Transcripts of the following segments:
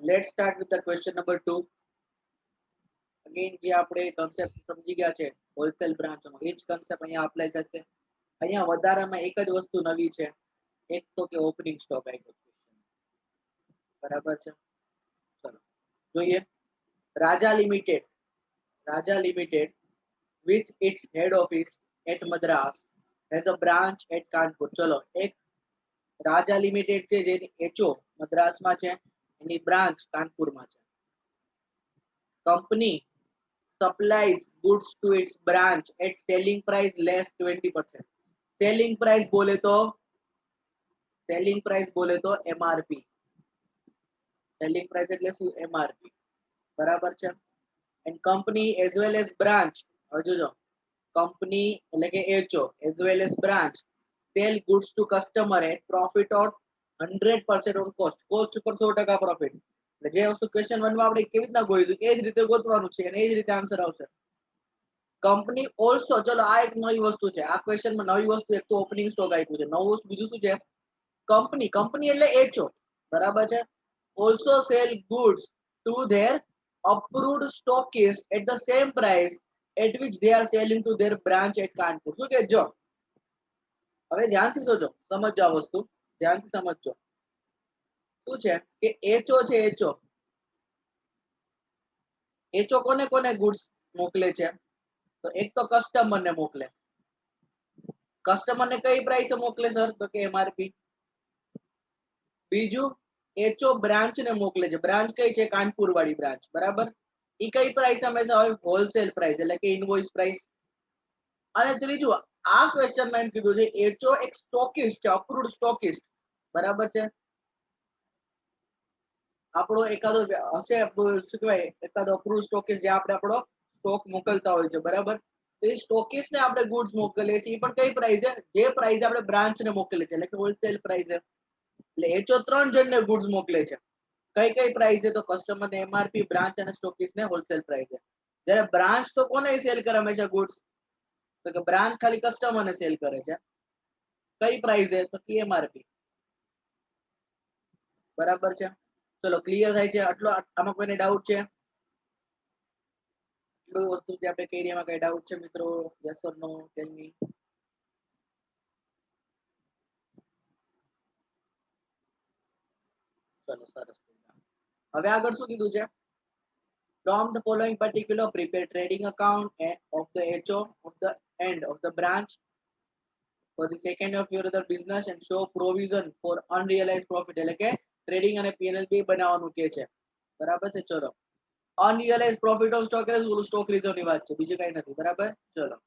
let's start with the question number 2. Again જે આપણે concept સમજી ગયા છે હોલસેલ બ્રાન્ચ નો એ જ concept અહીંયા apply થશે. અહીંયા વધારામાં એક જ વસ્તુ નવી છે, એક તો કે ઓપનિંગ સ્ટોક આવ્યો છે. બરાબર છે. ચલો જોઈએ. રાજા limited with its head office at Madras has a branch at Kanpur. ચલો એક રાજા લિમિટેડ છે જેની એચઓ મદ્રાસમાં છે, એની બ્રાન્ચ કાનપુરમાં છે. Company supplies goods to its branch at selling price less 20%. selling price બોલે તો એમઆરપી. સેલિંગ પ્રાઇસ એટલે શું? એમઆરપી. બરાબર છે. And company as well as branch, હવે જોજો, કંપની એટલે કે HO as well as branch sell goods to customer at profit on 100% on cost. Cost ઉપર 100% પ્રોફિટ. એટલે જે વસ્તુ ક્વેશ્ચન 1 માં આપણે કેવી રીતના ગોઈતું એ જ રીતે ગોતવાનું છે અને એ જ રીતે આન્સર આવશે. કંપની ઓલસો, ચલો આ એક નવી વસ્તુ છે આ ક્વેશ્ચનમાં. નવી વસ્તુ એક તો ઓપનિંગ સ્ટોક આપ્યું છે, નવું વસ્તુ બીજું શું છે? કંપની એટલે એચઓ. બરાબર છે. Also sell goods to their approved stockist at the same price at which they are selling to their branch at Kanpur. શું કે જો હવે ધ્યાનથી સમજો, સમજો આ વસ્તુ ધ્યાનથી સમજો. શું છે કે એચઓ છે, એચઓ કોને કોને ગુડ્સ મોકલે છે? તો એક તો કસ્ટમર ને મોકલે. કસ્ટમર ને કઈ પ્રાઇસે મોકલે સર? તો કે એમઆરપી. બીજું એચઓ બ્રાન્ચ ને મોકલે છે. બ્રાન્ચ કઈ છે? કાનપુર વાળી બ્રાન્ચ. બરાબર. ઈ કઈ પ્રાઇસ હંમેશા હોય? હોલસેલ પ્રાઇસ એટલે કે ઇનવોઇસ પ્રાઇસ. અને ત્રીજું આ ક્વેશ્ચનમાં એમ કીધું છે એચઓ એક સ્ટોકિસ્ટ છે, અપ્રુવ્ડ સ્ટોકિસ્ટ. બરાબર છે. આપણો એકાદો હશે શું કહેવાય, એકાદો અપ્રુવ્ડ સ્ટોકિસ્ટ જે આપણે આપણો સ્ટોક મોકલતા હોય છે. બરાબર. તો એ સ્ટોકિસ્ટ ને આપણે ગુડ્સ મોકલીએ છીએ, પણ કઈ પ્રાઇસ છે? જે પ્રાઇસ આપણે બ્રાન્ચ ને મોકલીએ છીએ એટલે કે હોલસેલ પ્રાઇસ. એટલે એચઓ 3 જણને ગુડ્સ મોકલે છે. કઈ પ્રાઇસ છે? તો કસ્ટમર ને એમઆરપી, બ્રાન્ચ અને સ્ટોકિસ્ટ ને હોલસેલ પ્રાઇસ છે. જ્યારે બ્રાન્ચ તો કોને સેલ કરે હંમેશા ગુડ્સ? તો કે બ્રાન્ચ ખાલી કસ્ટમર ને સેલ કરે છે. કઈ પ્રાઇસ છે? તો કે એમઆરપી. બરાબર છે. ચલો ક્લિયર થાય છે આટલો? આમાં કોઈને ડાઉટ છે? એટલું વસ્તુ જે આપણે કહી રહ્યા એમાં કઈ ડાઉટ છે મિત્રો? યસ ઓર નો? ટેલ મી. ચલો સરસ. હવે આગળ શું કીધું છે? From the following particular, prepare trading account of the HO of the end of the branch for the second of your other business and show provision for unrealized profit. એટલે કે trading અને પીએનએલ બી બનાવવાનું કે છે. બરાબર છે. ચલો અનરિયલાઇઝ profit of stock એટલે શું? સ્ટોક રિઝર્વ ની વાત છે, બીજું કઈ નથી. બરાબર. ચલો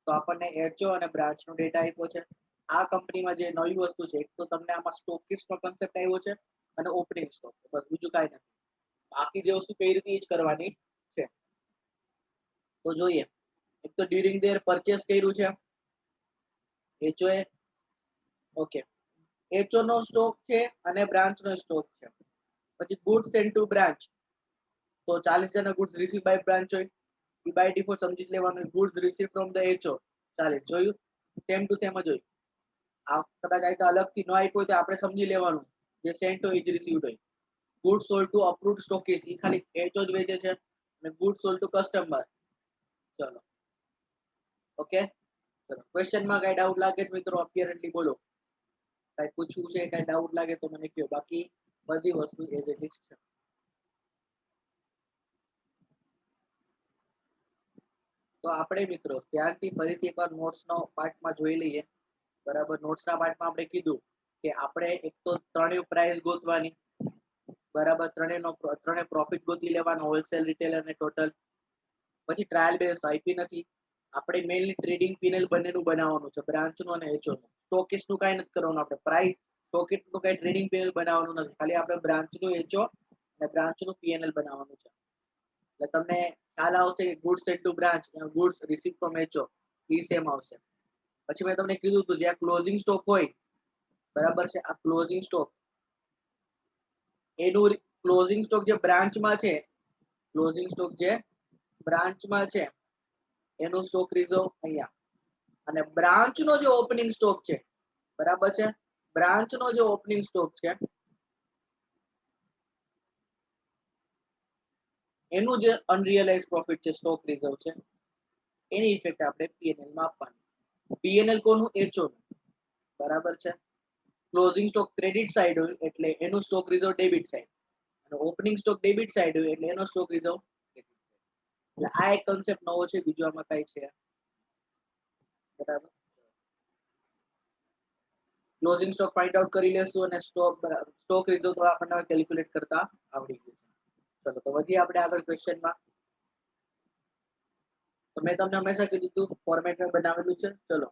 તો આપણને એચઓ અને બ્રાન્ચ નો ડેટા આપ્યો છે. આ કંપનીમાં જે નવી વસ્તુ છે એક તો તમને આમાં સ્ટોકિસ્ટ નો કન્સેપ્ટ આવ્યો છે અને ઓપનિંગ સ્ટોક, બસ બીજું કઈ નથી. બાકી જે વસ્તુ કઈ રીતે જ કરવાની છે. તો જોઈએ. એક તો ડ્યુરિંગ ધેર પરચેસ કર્યું છે એચઓ એ. ઓકે. એચઓ નો સ્ટોક છે અને બ્રાન્ચ નો સ્ટોક છે. પછી ગુડ્સ સેન્ટ ટુ બ્રાન્ચ, તો 40 જણા ગુડ્સ રિસીવ બાય બ્રાન્ચ હોય, એ બાય ડિફોલ્ટ સમજી લેવાનું. Goods receive from the HO 40 જોયું, સેમ ટુ સેમ જ હોય. આ કદાચ આ અલગથી ન આપ્યું હોય તો આપણે સમજી લેવાનું જે સેન્ટ હોય એ જ રિસીવડ હોય. Goods sold to approved stockist, એ ખાલી એચઓ જ વેચે છે. અને ગુડ્સ સોલ્ડ ટુ કસ્ટમર. ચલો ઓકે. ચલો ક્વેશ્ચનમાં કઈ ડાઉટ લાગે મિત્રો? અપિયરન્ટલી બોલો. કઈ પૂછવું છે, કઈ ડાઉટ લાગે તો મને કહો, બાકી બધી વસ્તુ એઝ ઇટ ઇઝ છે. તો આપણે મિત્રો ધ્યાનથી ફરીથી એકવાર નોટ્સનો પાર્ટમાં જોઈ લઈએ. બરાબર. નોટ્સના પાર્ટમાં આપણે કીધું કે આપણે એક તો ત્રણેય પ્રાઇસ ગોતવાની. બરાબર. ત્રણે પ્રોફિટ ગોતી લેવાનો, હોલસેલ, રિટેલ અને ટોટલ. પછી ટ્રાયલ બેલેન્સ આઈપી નથી. આપણે મેઇનલી ટ્રેડિંગ પીએનએલ બંનેનું બનાવવાનું છે, બ્રાન્ચનું અને એચઓનું. સ્ટોકિસ્ટનું કાંઈ નથી કરવાનું. આપણે પ્રાઇસ સ્ટોકિસ્ટનું કાંઈ ટ્રેડિંગ પીએનએલ બનાવવાનું નથી, ખાલી આપણે બ્રાન્ચનું એચઓ અને બ્રાન્ચનું પીએનએલ બનાવવાનું છે. એટલે તમને ખ્યાલ આવશે કે goods sent to branch, goods receive from HO, ઈ સેમ આવશે. પછી મેં તમને કીધું હતું જે ક્લોઝિંગ સ્ટોક હોય, બરાબર છે, આ ક્લોઝિંગ સ્ટોક એનું ક્લોઝિંગ સ્ટોક જે બ્રાન્ચમાં છે, ક્લોઝિંગ સ્ટોક જે બ્રાન્ચમાં છે એનું સ્ટોક રિઝર્વ અહીંયા. અને બ્રાન્ચનો જે ઓપનિંગ સ્ટોક છે, બરાબર છે, બ્રાન્ચનો જે ઓપનિંગ સ્ટોક છે એનું જે અનરિયલાઇઝ પ્રોફિટ છે સ્ટોક રિઝર્વ છે એની ઇફેક્ટ આપણે પીએનએલ માં આપવાની. પીએનએલ કોનું? એચઓ નું. બરાબર છે. ક્લોઝિંગ સ્ટોક ક્રેડિટ સાઈડ હોય એટલે એનું સ્ટોક રિઝર્વ ડેબિટ સાઈડ, અને ઓપનિંગ સ્ટોક ડેબિટ સાઈડ હોય એટલે એનો સ્ટોક રિઝર્વ ક્રેડિટ સાઈડ. એટલે આ એક કન્સેપ્ટ નવો છે, બીજું આમાં કઈ છે? બરાબર. ક્લોઝિંગ સ્ટોક ફાઇન્ડ આઉટ કરી લેશું અને સ્ટોક રિઝર્વ તો આપણને કેલ્ક્યુલેટ કરતા આવડી ગયું. ચલો તો વધીએ આપણે આગળ ક્વેશ્ચનમાં. તો મેં તમને હંમેશા કીધું હતું ફોર્મેટ મેં બનાવેલું છે. ચલો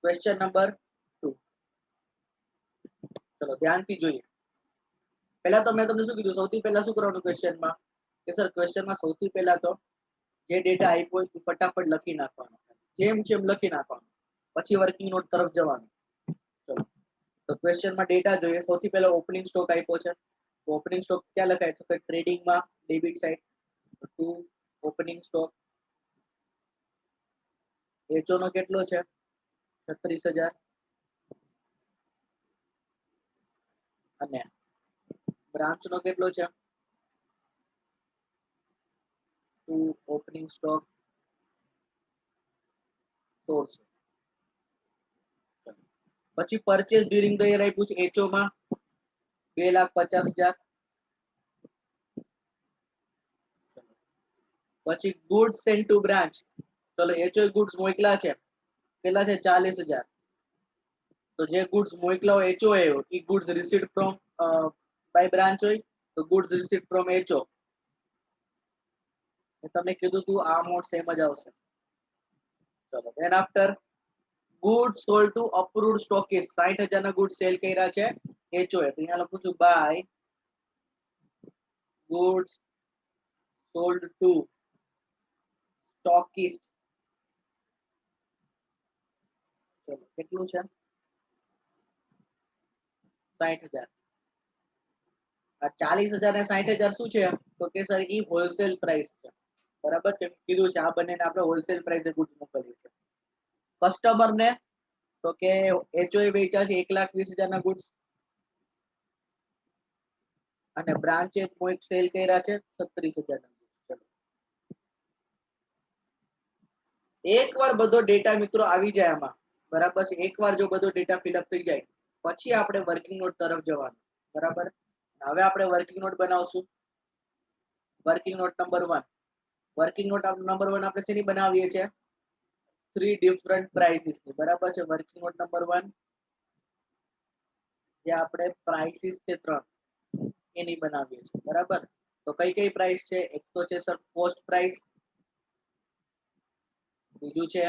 ક્વેશ્ચન નંબર 2. ચલો ધ્યાનથી જોઈએ. પહેલા તો મેં તમને શું કીધું, સૌથી પહેલા શું કરવાનું ક્વેશ્ચનમાં કે સર ક્વેશ્ચનમાં સૌથી પહેલા તો જે ડેટા આપ્યો હોય એ ફટાફટ લખી નાખવાનો, જેમ જેમ લખી નાખવાનું, પછી વર્કિંગ નોટ તરફ જવાનું. ચલો તો ક્વેશ્ચનમાં ડેટા જોઈએ. સૌથી પહેલા ઓપનિંગ સ્ટોક આપ્યો છે. ઓપનિંગ સ્ટોક ક્યાં લખાય તો કે ટ્રેડિંગમાં debit side. To opening stock HO નો કેટલો છે? 36,000. અને બ્રાન્ચ નો કેટલો છે? To opening stock 1600. પછી પરચેસ ડ્યુરિંગ ધ યર આપ્યું છે એચઓ માં 2,50,000. પછી ગુડ્સ સેન્ટ ટુ બ્રાન્ચ, ચલો એચઓ ગુડ્સ મોકલા છે, કેટલા છે? 40,000. તો જે ગુડ્સ મોકલા હોય એચઓ એ goods received from by branch હોય તો ગુડ્સ રિસીવ્ડ ફ્રોમ એચઓ. તમને કીધું તું આ અમાઉન્ટ સેમ જ આવશે. ચલો then after goods sold to approved stockist, 60,000 ના ગુડ્સ સેલ કર્યા છે એચઓ એ. તો અહીંયા લખું છું by goods sold two stockist. ચલો કેટલું છે? 60,000. આ 40,000 ને 60,000 શું છે તો કે સર ઈ હોલસેલ પ્રાઇસ છે. બરાબર છે, કીધું છે આ બંનેને આપણે હોલસેલ પ્રાઇસે ગુડ્સ મોકલીએ છીએ. કસ્ટમર ને તો કે એચઓ એ વેચ્યા છે 1,20,000 ના ગુડ્સ, અને બ્રાન્ચે સેલ કર્યા છે 36,000 ના ગુડ્સ. ચલો એકવાર બધો ડેટા મિત્રો આવી જાય આમાં, બરાબર છે, એકવાર જો બધો ડેટા ફિલઅપ થઈ જાય પછી આપણે વર્કિંગ નોટ તરફ જવાનું. બરાબર. હવે આપણે વર્કિંગ નોટ બનાવશું. Working note number 1. Working note number 1 આપણે શેની બનાવીએ છીએ? 3 ડિફરન્ટ પ્રાઇસીસ ની. બરાબર છે. વર્કિંગ નોટ નંબર 1 જે આપણે પ્રાઇસીસ છે 3 એની બનાવીએ છીએ. બરાબર. તો કઈ કઈ પ્રાઇસ છે? એક તો છે સર કોસ્ટ પ્રાઇસ, બીજું છે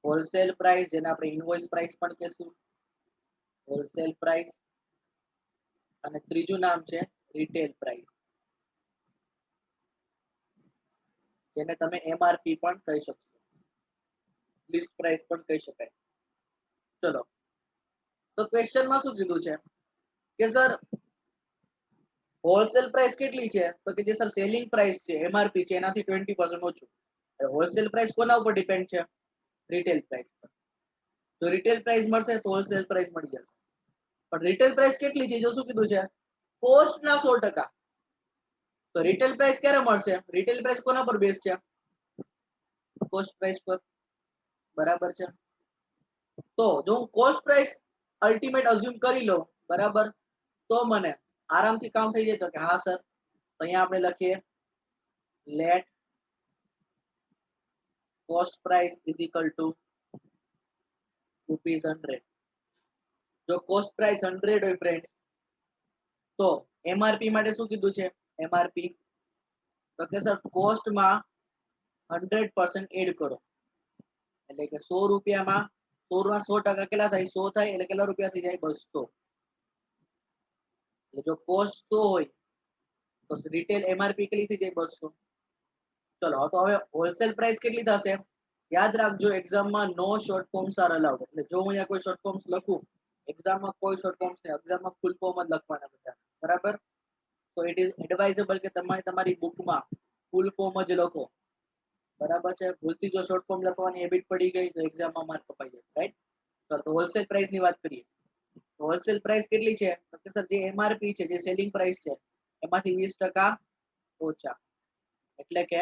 હોલસેલ પ્રાઇસ જેને આપણે ઇનવોઇસ પ્રાઇસ પણ કહેશું, હોલસેલ પ્રાઇસ, અને ત્રીજું નામ છે રિટેલ પ્રાઇસ, જેને તમે એમઆરપી પણ કહી શકશો, લિસ્ટ પ્રાઇસ પણ કહી શકાય. ચલો તો ક્વેશ્ચનમાં શું કીધું છે કે સર હોલસેલ પ્રાઇસ કેટલી છે તો કે જે સર સેલિંગ પ્રાઇસ છે એમઆરપી છે એનાથી 20% ઓછું. હોલસેલ પ્રાઇસ કોના ઉપર ડિપેન્ડ છે? રિટેલ પ્રાઇસ પર. તો રિટેલ પ્રાઇસ મળશે તો હોલસેલ પ્રાઇસ મળી જશે. પણ રિટેલ પ્રાઇસ કેટલી છે જો શું કીધું છે? કોસ્ટ ના 100%. તો રિટેલ પ્રાઇસ ક્યારે મળશે? રિટેલ પ્રાઇસ કોના પર બેઝ છે? કોસ્ટ પ્રાઇસ પર. બરાબર છે. તો જો હું કોસ્ટ પ્રાઇસ અલ્ટિમેટ અઝ્યુમ કરી લઉં, બરાબર, તો મને આરામથી કામ થઈ જાય. તો કે હા સર, અહીંયા આપણે લખીએ let cost price is equal to ₹100. જો કોસ્ટ પ્રાઇસ 100 હોય ફ્રેન્ડ્સ, તો એમઆરપી માટે શું કીધું છે? એમઆરપી તો કે સર કોસ્ટમાં 100% એડ કરો, એટલે કે 100 રૂપિયામાં 100 ના 100% કેટલા થાય? 100 થાય એટલે કેટલા રૂપિયા થઈ જાય? 200. એટલે જો કોસ્ટ 100 હોય તો રિટેલ એમઆરપી કેટલી થઈ જાય? 200. ચલો તો હવે હોલસેલ પ્રાઇસ કેટલી થશે? યાદ રાખજો એક્ઝામમાં નો શોર્ટ ફોર્મ્સ આર અલાઉડ. એટલે જો હું અહીંયા કોઈ શોર્ટ ફોર્મ્સ લખું, એક્ઝામમાં કોઈ શોર્ટ ફોર્મ્સ નહીં, એક્ઝામમાં ફૂલ ફોર્મ જ લખવાના બધા. બરાબર. તો ઇટ ઇઝ એડવાઇઝેબલ કે તમારી બુકમાં ફૂલ ફોર્મ જ લખો. બરાબર છે. ભૂલથી જો શોર્ટ ફોર્મ લખવાની હેબિટ પડી ગઈ તો એક્ઝામમાં માર્ક કપાઈ જાય. રાઈટ. તો હોલસેલ પ્રાઇસ ની વાત કરીએ. હોલસેલ પ્રાઇસ કેટલી છે તો કે સર જે એમઆરપી છે, જે સેલિંગ પ્રાઇસ છે એમાંથી 20% ઓછા. એટલે કે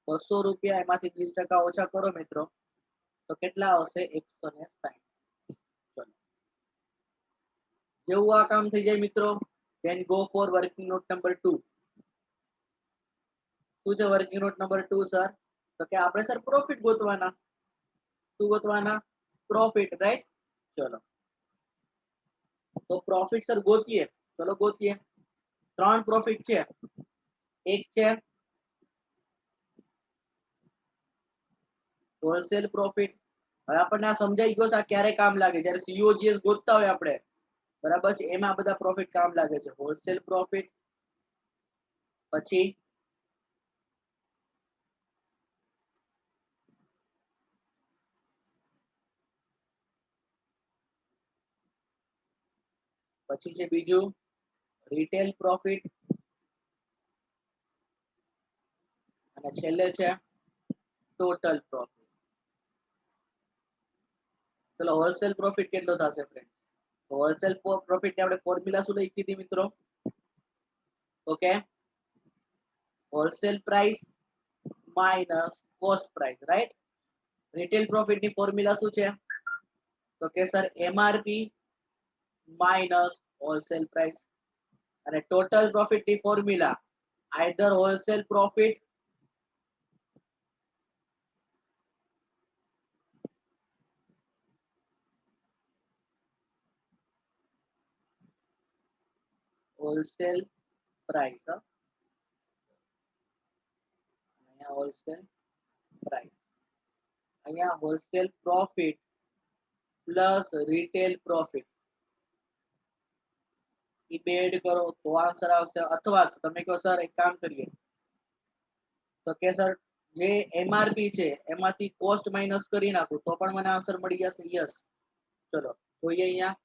200 રૂપિયા એમાંથી 20% ઓછા કરો મિત્રો તો કેટલા આવશે 160. ચલો જેવું આ કામ થઈ જાય મિત્રો then go for working note number 2. શું છે વર્કિંગ નોટ નંબર 2 સર? તો કે આપણે સર પ્રોફિટ ગોતવાના. શું ગોતવાના? Profit, right? ચલો તો પ્રોફિટ સર ગોતીએ. ચલો ગોતીએ. 3 પ્રોફિટ છે. એક છે હોલસેલ પ્રોફિટ. હવે આપણને આ સમજાઈ ગયો છે આ ક્યારે કામ લાગે જ્યારે સીઓજીએસ ગોતતા હોય આપણે, બરાબર છે, એમાં બધા પ્રોફિટ કામ લાગે છે. હોલસેલ પ્રોફિટ પછી છે બીજું રિટેલ પ્રોફિટ અને છેલ્લે છે ટોટલ પ્રોફિટ. ચલો હોલસેલ પ્રોફિટ કેટલો થશે ફ્રેન્ડ? હોલસેલ પ્રોફિટ ની આપણે ફોર્મ્યુલા શું લખી હતી મિત્રો? Okay, wholesale price minus cost price, right? Retail profit ની ફોર્મ્યુલા શું છે? તો કે sir MRP minus wholesale price. અને ટોટલ પ્રોફિટ ની formula either wholesale profit wholesale price, અહીંયા હોલસેલ પ્રાઇસ, અહીંયા wholesale profit plus retail profit એ બે એડ કરો તો આન્સર આવશે. અથવા તો તમે કહો સર એક કામ કરીએ તો કે સર જે એમઆરપી છે એમાંથી કોસ્ટ માઇનસ કરી નાખું તો પણ મને આન્સર મળી જશે. યસ. ચલો જોઈએ અહીંયા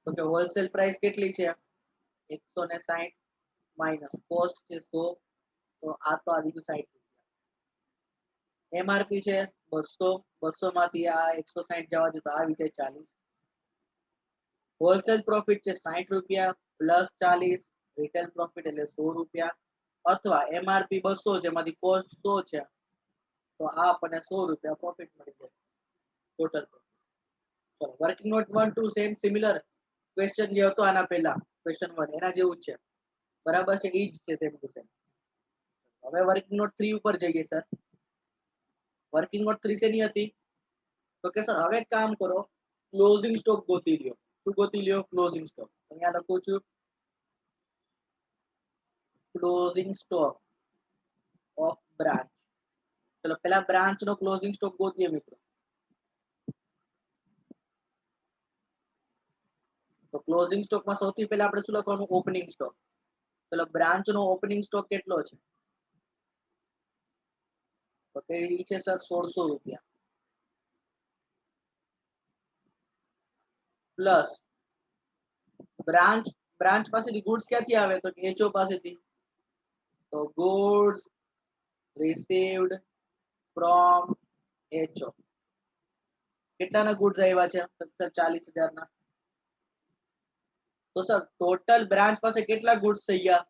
તો કે હોલસેલ પ્રાઇસ કેટલી છે? 160 માઇનસ કોસ્ટ છે 100, તો આ તો આવી ગયું 60 રૂપિયા. એમઆરપી છે 200, 200 માંથી આ 160 જવા દો તો આવી જાય 40. હોલસેલ પ્રોફિટ છે 60 રૂપિયા પ્લસ 40, રિટેલ પ્રોફિટ એટલે 100 રૂપિયા. અથવા એમઆરપી 200 છે એમાંથી કોસ્ટ 100 છે તો આ આપણને 100 રૂપિયા પ્રોફિટ મળી જાય ટોટલ પ્રોફિટ. ચલો working note 1 2 same similar question જે હતો આના પહેલા ક્વેશ્ચન 1 એના જેવું જ છે, બરાબર છે, ઈ જ છે સેમ ટુ સેમ. હવે વર્કિંગ નોટ 3 ઉપર જઈએ સર. વર્કિંગ નોટ 3 શેની હતી? તો કે સર હવે કામ કરો ક્લોઝિંગ સ્ટોક ગોતી લ્યો. શું ગોતી લ્યો? Closing stock. અહીંયા લખું છું ક્લોઝિંગ સ્ટોક ઓફ બ્રાન્ચ. ચલો પેલા બ્રાન્ચ નો ક્લોઝિંગ સ્ટોક ગોતીએ મિત્રો. તો ક્લોઝિંગ સ્ટોક માં સૌથી પહેલા આપણે શું લખવાનું? Opening stock. ચલો બ્રાન્ચ નો ઓપનિંગ સ્ટોક કેટલો છે? તો તે છે સર 1600 રૂપિયા પ્લસ બ્રાન્ચ પાસેથી ગુડ્સ ક્યાંથી આવે? તો એચઓ પાસેથી. તો ગુડ્સ રિસીવ્ડ ફ્રોમ એચઓ. કેટલાના ગુડ્સ આવ્યા છે? 40,000 ના. તો સર ટોટલ બ્રાન્ચ પાસે કેટલા ગુડ્સ થઈ ગયા?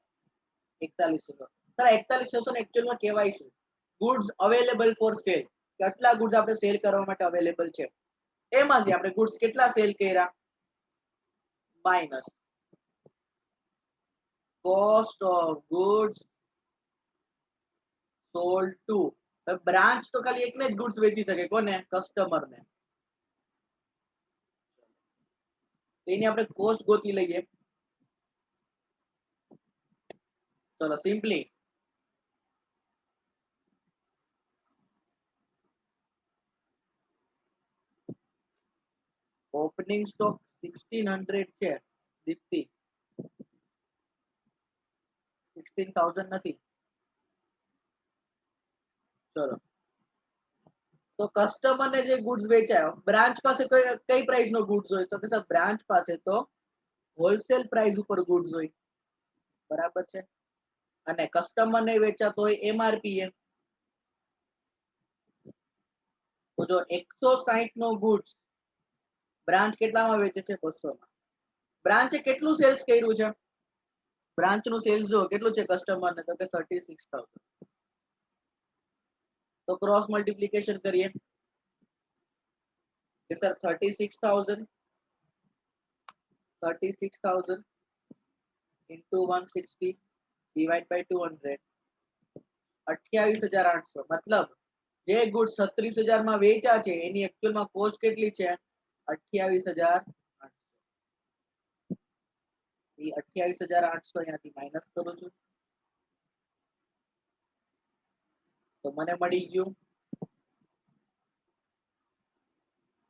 4100. સર 4100 ને એકચ્યુઅલમાં કહેવાય શું? Goods available for sale. કેટલા ગુડ્સ આપણે સેલ કરવા માટે અવેલેબલ છે એમાંથી આપણે ગુડ્સ કેટલા સેલ કર્યા minus cost of goods sold to. Branch તો ખાલી એકને જ ગુડ્સ વેચી શકે. કોને? કસ્ટમરને. એની આપણે કોસ્ટ ગોતી લઈએ. ચલો સિમ્પલી ઓપનિંગ સ્ટોક 1600 છે દીપ્તિ, 16,000 નથી. ચલો તો કસ્ટમર ને જે ગુડ્સ વેચાયો બ્રાન્ચ પાસે કઈ પ્રાઇસ નો ગુડ્સ હોય? તો કે સર બ્રાન્ચ પાસે તો હોલસેલ પ્રાઇસ ઉપર ગુડ્સ હોય, બરાબર છે, અને કસ્ટમર ને વેચાતો હોય એમઆરપી એ. તો જો 160 નો ગુડ્સ બ્રાન્ચ કેટલામાં વેચે છે? 200 માં. બ્રાન્ચે કેટલું સેલ્સ કર્યું છે? બ્રાન્ચ નું સેલ્સ જો કેટલું છે કસ્ટમર ને, તો કે 36,000. તો ક્રોસ મલ્ટીપ્લિકેશન કરીએ કે સર 36,000 into 160 divide by 200 28,800. મતલબ જે ગુડ 36,000 માં વેચા છે એની એકચ્યુઅલ માં કોસ્ટ કેટલી છે? 28,800. એ 28,800 અહીંયાથી માઇનસ કરું છું તો મને મળી ગયું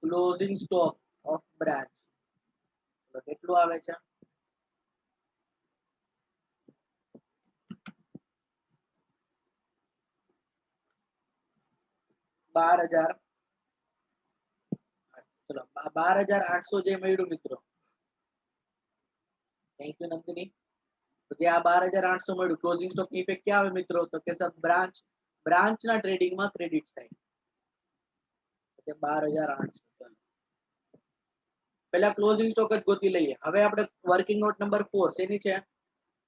ક્લોઝિંગ સ્ટોક ઓફ બ્રાન્ચ. તો કેટલું આવે છે? 12,000. ચલો 12,800 જે મળ્યું મિત્રો. Thank you Nandini. તો જે આ 12,800 મળ્યું ક્લોઝિંગ સ્ટોક ની ઇફેક્ટ ક્યાં આવે મિત્રો? તો કે સર બ્રાન્ચ ના ટ્રેડિંગ માં ક્રેડિટ સાઇડ. એટલે 12,800. પેલા ક્લોઝિંગ સ્ટોક જ ગોતી લઈએ. હવે આપણે વર્કિંગ નોટ નંબર 4 શેની છે?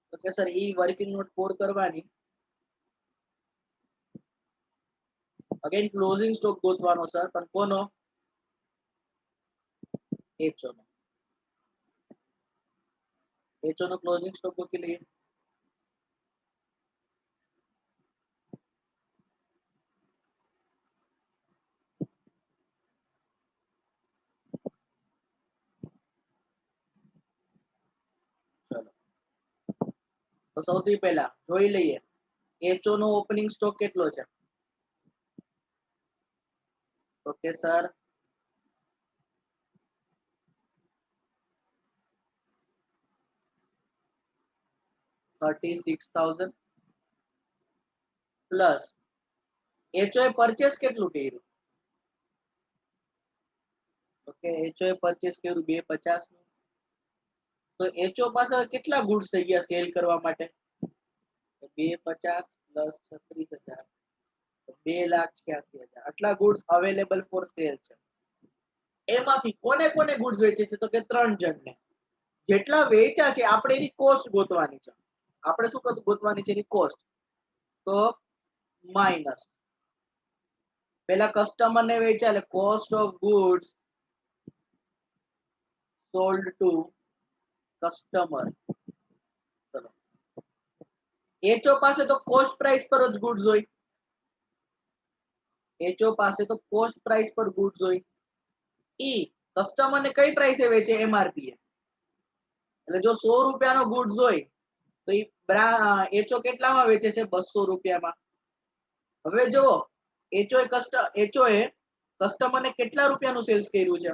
તો કે સર ઈ વર્કિંગ નોટ 4 કરવાની. અગેન ક્લોઝિંગ સ્ટોક ગોતવાનો સર, પણ કોનો? એચઓ નો. એચઓ નો ક્લોઝિંગ સ્ટોક ગોતી લઈએ. ચલો તો સૌથી પહેલા જોઈ લઈએ એચઓ નો ઓપનિંગ સ્ટોક કેટલો છે. ઓકે સર 36,000 પ્લસ એચઓ એ પરચેસ કેટલું કર્યું? ઓકે એચઓ એ પરચેસ કર્યું 250 નું. તો એચઓ પાસે કેટલા ગુડ્સ થઈ ગયા સેલ કરવા માટે? 250 પ્લસ 36,000 2,86,000. આટલા ગુડ્સ અવેલેબલ ફોર સેલ છે. એમાંથી કોને કોને ગુડ્સ વેચે છે? તો કે 3 જણને. જેટલા વેચા છે આપણે એની કોસ્ટ ગોતવાની છે. આપણે શું ગોતવાની છે? એની કોસ્ટ. તો માઇનસ પેલા કસ્ટમર ને વેચ્યા એટલે cost of goods sold to customer. ચલો એચઓ પાસે તો કોસ્ટ પ્રાઇસ પર જ ગુડ્સ હોય. એચઓ પાસે તો કોસ્ટ પ્રાઇસ પર ગુડ્સ હોય. ઈ કસ્ટમર ને કઈ પ્રાઇસે વેચે? એમઆરપી. એટલે જો 100 રૂપિયાનો ગુડ્સ હોય તો ઈ એચઓ કેટલામાં વેચે છે? 200 રૂપિયામાં. હવે જો એચઓ એ કસ્ટમર ને કેટલા રૂપિયાનું સેલ્સ કર્યું છે?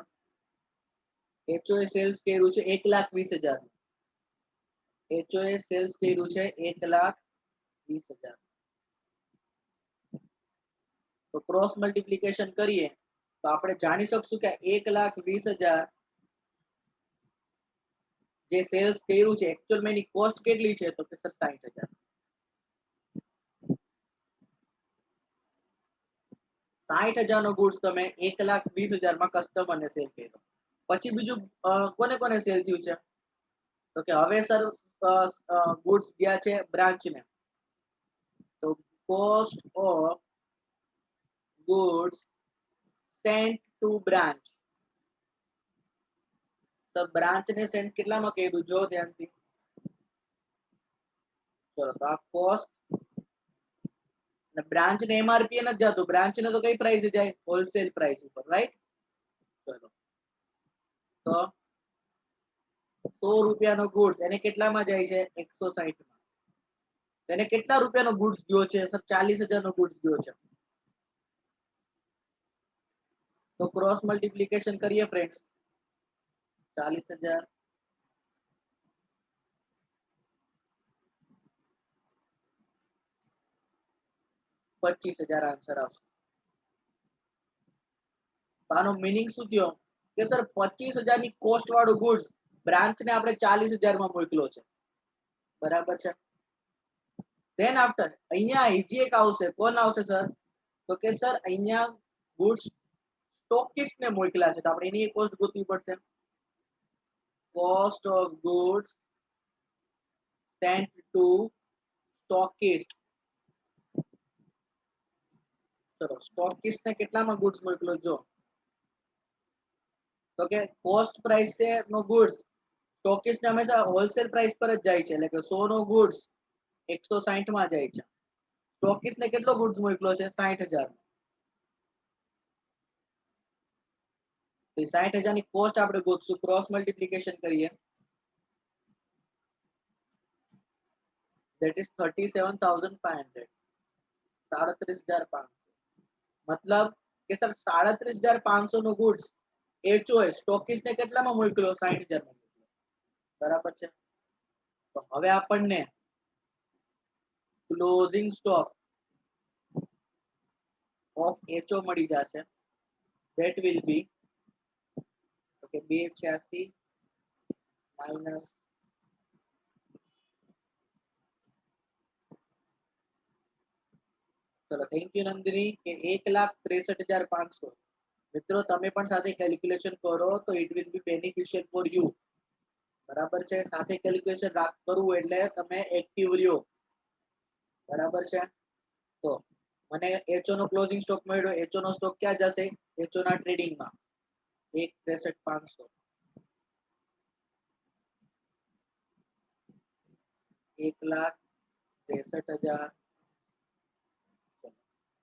એચઓ એ સેલ્સ કર્યું છે 1,20,000. એચઓ એ સેલ્સ કર્યું છે 1,20,000. તો ક્રોસ મલ્ટીપ્લિકેશન કરીએ તો આપણે જાણી શકશું કે 1,20,000 જે સેલ્સ કર્યું છે એકચ્યુઅલ માં એની કોસ્ટ કેટલી છે? તો કે સર 60,000. 60,000 નો ગુડ્સ તમે 1,20,000 માં કસ્ટમર ને સેલ કર્યો. પછી બીજું કોને કોને સેલ થયું છે? તો કે હવે સર ગુડ્સ ગયા છે બ્રાન્ચ ને. તો cost of goods sent to branch. તો બ્રાન્ચ ને સેન્ટ કેટલામાં કર્યું? જો ધ્યાનથી. ચલો તો આ કોસ્ટ ને બ્રાન્ચ ને એમઆરપી નથી જતું. બ્રાન્ચ ને તો કઈ પ્રાઇસ જાય? હોલસેલ પ્રાઇસ ઉપર, રાઈટ? ચલો તો 100 રૂપિયાનો ગુડ્સ એને કેટલામાં જાય છે? 160 માં. એને કેટલા રૂપિયાનો ગુડ્સ ગયો છે? સર 40,000 નો ગુડ્સ ગયો છે. તો ક્રોસ મલ્ટીપ્લિકેશન કરીએ ફ્રેન્ડ્સ. 40,000 25,000 આન્સર આવશે. તો આનો મીનિંગ શું થયો? કે સર 25,000 ની કોસ્ટ વાળું ગુડ્સ બ્રાન્ચ ને આપણે 40,000 માં મોકલો છે. બરાબર છે. ધેન આફ્ટર અહીંયા હજી એક આવશે. કોણ આવશે સર? તો કે સર અહીંયા ગુડ્સ સ્ટોકિસ્ટ ને મોકલ્યા છે તો આપણે એની કોસ્ટ ગોતવી પડશે. Cost of goods sent to stockist. ચલો stockist ને કેટલામાં goods મોકલો જો તો કે કોસ્ટ પ્રાઇસ છે નો goods stockist ને હંમેશા હોલસેલ પ્રાઇસ પર જ જાય છે એટલે કે 100 નો goods 160 માં જાય છે stockist ને કેટલો goods મોકલો છે 60000 તો 60000 ની કોસ્ટ આપણે ગોતશું ક્રોસ મલ્ટીપ્લિકેશન કરીએ that is 37500 37500 मतलब કે સર 37500 નો ગુડ્સ એચઓએસ સ્ટોકિસ્ટ ને કેટલામાં મોકલ્યો 60000 માં મોકલ્યો બરાબર છે તો હવે આપણને ક્લોઝિંગ સ્ટોક ઓફ એચઓ મળી જશે that will be okay 286 minus ચલો થેન્ક યુ નંદિની કે 1,63,500 મિત્રો તમે પણ સાથે કેલ્ક્યુલેશન કરો તો it will be beneficial for you બરાબર છે સાથે કેલ્ક્યુલેશન કરવું એટલે તમે એક્ટિવ રહ્યો બરાબર છે તો મને એચઓ નો ક્લોઝિંગ સ્ટોક મળ્યો એચઓ નો સ્ટોક ક્યાં જશે એચઓ ના ટ્રેડિંગ માં 1,63,500 1,63,000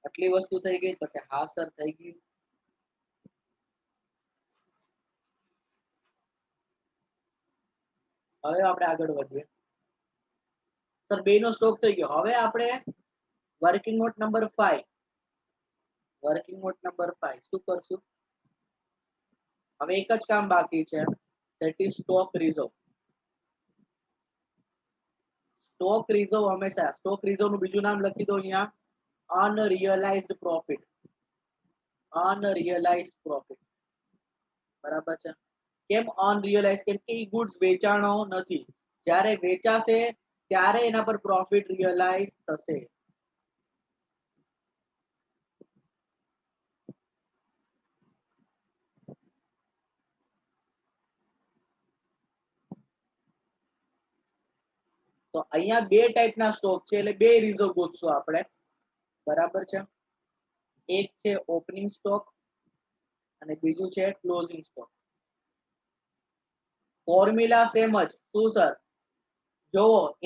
આટલી વસ્તુ થઈ ગઈ તો કે હા સર થઈ ગયું હવે આપણે આગળ વધીએ સર બે નો સ્ટોક થઈ ગયો હવે આપણે working note number 5 working note number 5 શું કરશું હવે એક જ કામ બાકી છે that is stock reserve stock reserve હંમેશા સ્ટોક રિઝર્વ નું બીજું નામ લખી દો અહીંયા અનરિયલાઇઝ્ડ પ્રોફિટ અનરિયલાઇઝ્ડ પ્રોફિટ બરાબર છે કેમ અનરિયલાઇઝ કેમ કે ઈ ગુડ્સ વેચાણો નથી જ્યારે વેચાશે ત્યારે એના પર પ્રોફિટ રિયલાઇઝ થશે તો અહીંયા બે ટાઈપના સ્ટોક છે એટલે બે રિઝર્વ ગોતશું આપણે બરાબર છે એક છે ઓપનિંગ સ્ટોક અને બીજું છે ક્લોઝિંગ સ્ટોક ફોર્મ્યુલા સેમ જ શું સર જોવો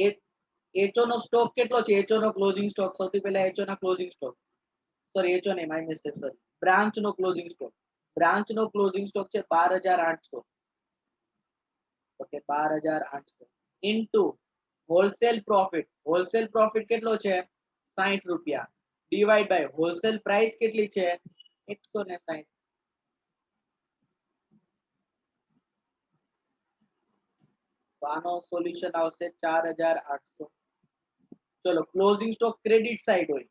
એચઓ નો સ્ટોક કેટલો છે એચઓ નો ક્લોઝિંગ સ્ટોક સૌથી પહેલા એચઓ ના ક્લોઝિંગ સ્ટોક સોરી એચઓ નહીં માય મિસ્ટેક સોરી બ્રાન્ચ નો ક્લોઝિંગ સ્ટોક બ્રાન્ચ નો ક્લોઝિંગ સ્ટોક છે 12,800 ઓકે 12,800 ઇન્ટુ હોલસેલ પ્રોફિટ કેટલો છે 60 રૂપિયા ડિવાઈડ બાય હોલસેલ પ્રાઇસ કેટલી છે 160 તો આનો સોલ્યુશન આવશે 4,800 ચલો ક્લોઝિંગ સ્ટોક ક્રેડિટ સાઈડ હોય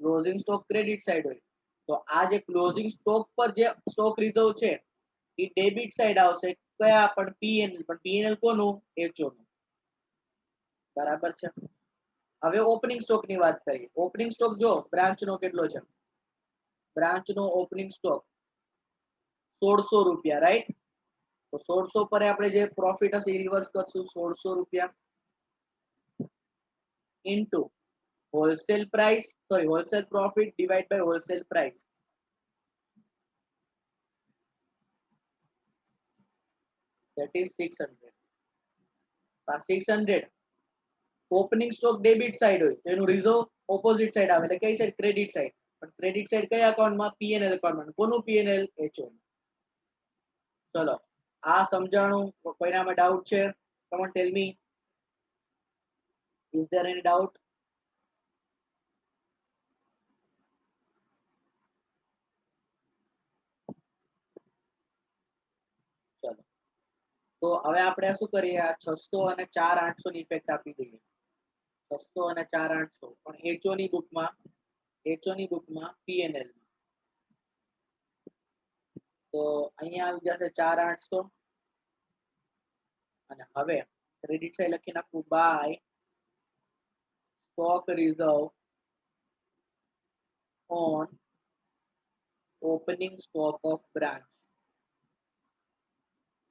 ક્લોઝિંગ સ્ટોક ક્રેડિટ સાઈડ હોય તો આ જે ક્લોઝિંગ સ્ટોક પર જે સ્ટોક રિઝર્વ છે એ ડેબિટ સાઈડ આવશે કયા પણ પીએનએલ કોનું એચઓ નું બરાબર છે હવે ઓપનિંગ સ્ટોક ની વાત કરીએ ઓપનિંગ સ્ટોક જો બ્રાન્ચ નો કેટલો છે બ્રાન્ચ નો ઓપનિંગ સ્ટોક 1600 રૂપિયા રાઈટ તો 1600 પર આપણે જે પ્રોફિટ હશે એ રિવર્સ કરશું 1600 રૂપિયા into wholesale price sorry wholesale profit divide by wholesale price that is 600 600 opening stock debit side હોય તો એનું રિઝર્વ ઓપોઝિટ સાઈડ આવે એટલે કઈ સાઈડ ક્રેડિટ સાઈડ પણ ક્રેડિટ સાઈડ કયા અકાઉન્ટમાં પીએનએલ અકાઉન્ટમાં કોનું પીએનએલ એચઓ ચલો આ સમજાણું કોઈનામાં ડાઉટ છે come on tell me is there any doubt ચલો તો હવે આપણે શું કરીએ આ 600 અને 4,800 ની ઇફેક્ટ આપી દઈએ 600 અને 4,800 પણ એચઓ ની બુકમાં પીએનએલ તો અહીંયા આવી જશે 4,800 અને હવે ક્રેડિટ સાઈડ લખી નાખું by stock reserve on opening stock of branch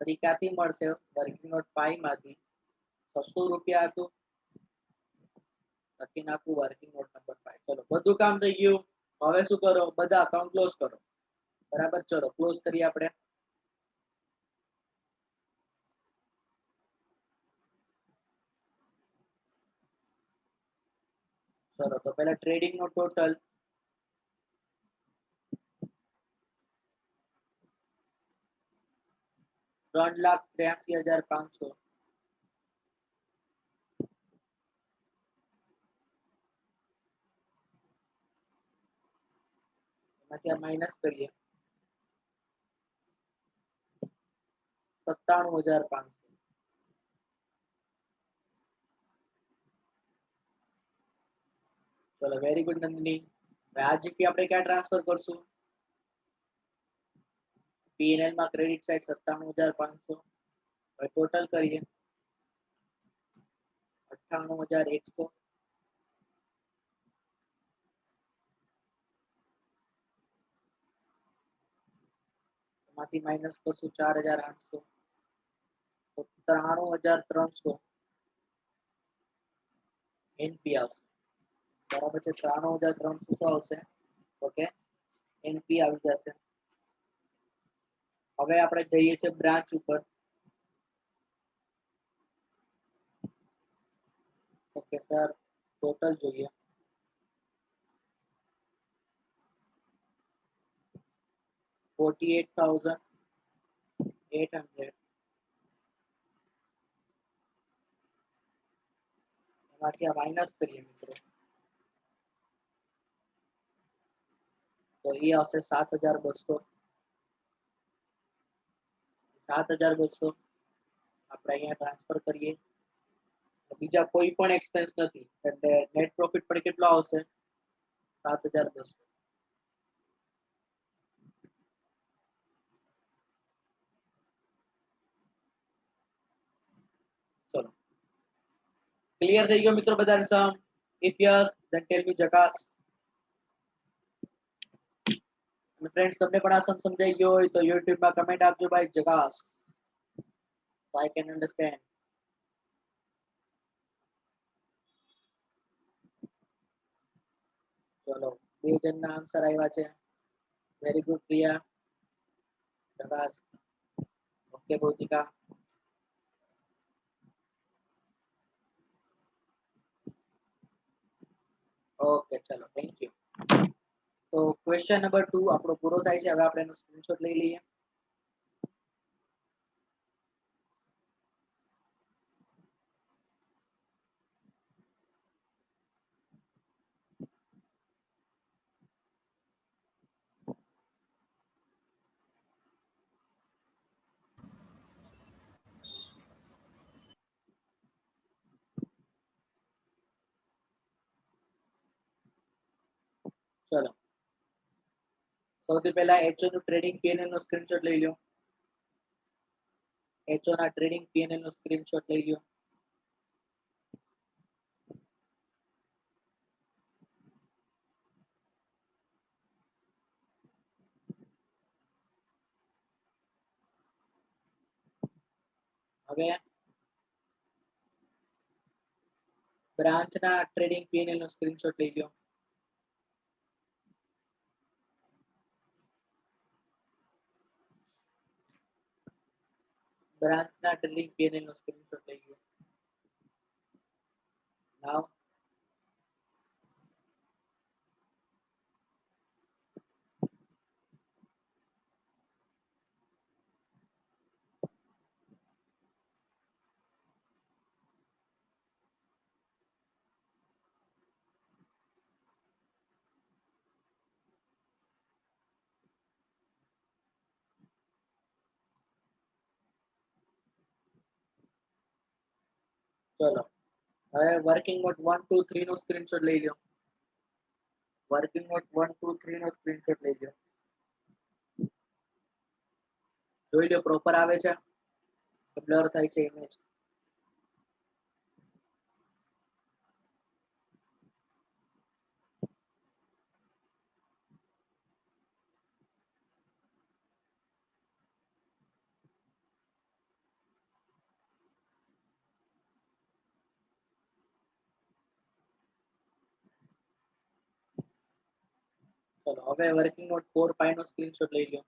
તરીકાથી મળશે વર્કિંગ નોટ 5 માંથી 600 રૂપિયા હતું લખી નાખું વર્કિંગ નોટ નંબર 5. ચલો બધું કામ થઈ ગયું. હવે શું કરો, બધા અકાઉન્ટ ક્લોઝ કરો. બરાબર, ચલો ક્લોઝ કરીએ આપણે. ચલો તો પહેલા ટ્રેડિંગ નો ટોટલ 3,83,500. એમાંથી આ માઇનસ કરીએ 97,500. ચલો વેરી ગુડ નંદિની. હવે આ જીપી આપણે ક્યાં ટ્રાન્સફર કરશું? પીએનએલ માં ક્રેડિટ સાઇડ 97,500. હવે ટોટલ કરીએ 98,100. એમાંથી માઇનસ કરશું 4,800. તો 93,300 એનપી આવશે. બરાબર છે, 93,300 શું આવશે? ઓકે, એનપી આવી જશે. હવે આપણે જઈએ છીએ બ્રાન્ચ ઉપર. ઓકે સર, ટોટલ જોઈએ 48,800. એમાંથી આ માઇનસ કરીએ મિત્રો તો એ આવશે 7,200. 7,200 આપણે અહીંયા ટ્રાન્સફર કરીએ. બીજા કોઈ પણ એક્સપેન્સ નથી એટલે નેટ પ્રોફિટ પણ કેટલો આવશે? 7,200. ચલો ક્લિયર થઈ ગયો મિત્રો બધાને સમ? ઇફ યસ ધેન ટેલ મી જકાસ. અને ફ્રેન્ડ્સ તમને પણ આ સમ સમજાઈ ગયો હોય તો YouTube માં કમેન્ટ આપજો ભાઈ જકાસ, so I can understand. ચલો 2 જણના આન્સર આવ્યા છે. વેરી ગુડ પ્રિયા, જકાસ. ઓકે ભૌતિકા. ઓકે ચલો થેન્ક યુ. તો ક્વેશ્ચન નંબર 2 આપણો પૂરો થાય છે. હવે આપણે એનો સ્ક્રીનશોટ લઈ લઈએ. ચલો સૌથી પહેલા એચઓ નું ટ્રેડિંગ પીએનએલ નો સ્ક્રીનશોટ લઈ લો. એચઓ ના ટ્રેડિંગ પીએનએલ નો સ્ક્રીનશોટ લઈ લો. હવે બ્રાન્ચ ના ટ્રેડિંગ પીએનએલ નો સ્ક્રીનશોટ લઈ લો. બ્રાન્ચ ના ટ્રેડિંગ પીએનએલ નો સ્ક્રીનશોટ લઈ લો. નાવ ચલો હવે વર્કિંગ નોટ 1 2 3 નો સ્ક્રીનશોટ લઈ લો. વર્કિંગ નોટ 1 2 3 નો સ્ક્રીનશોટ લઈ લો. જોઈ લો પ્રોપર આવે છે કે બ્લર થાય છે ઇમેજ? ચલો હવે વર્કિંગ નોટ 4 5 નો સ્ક્રીનશોટ લઈ લો.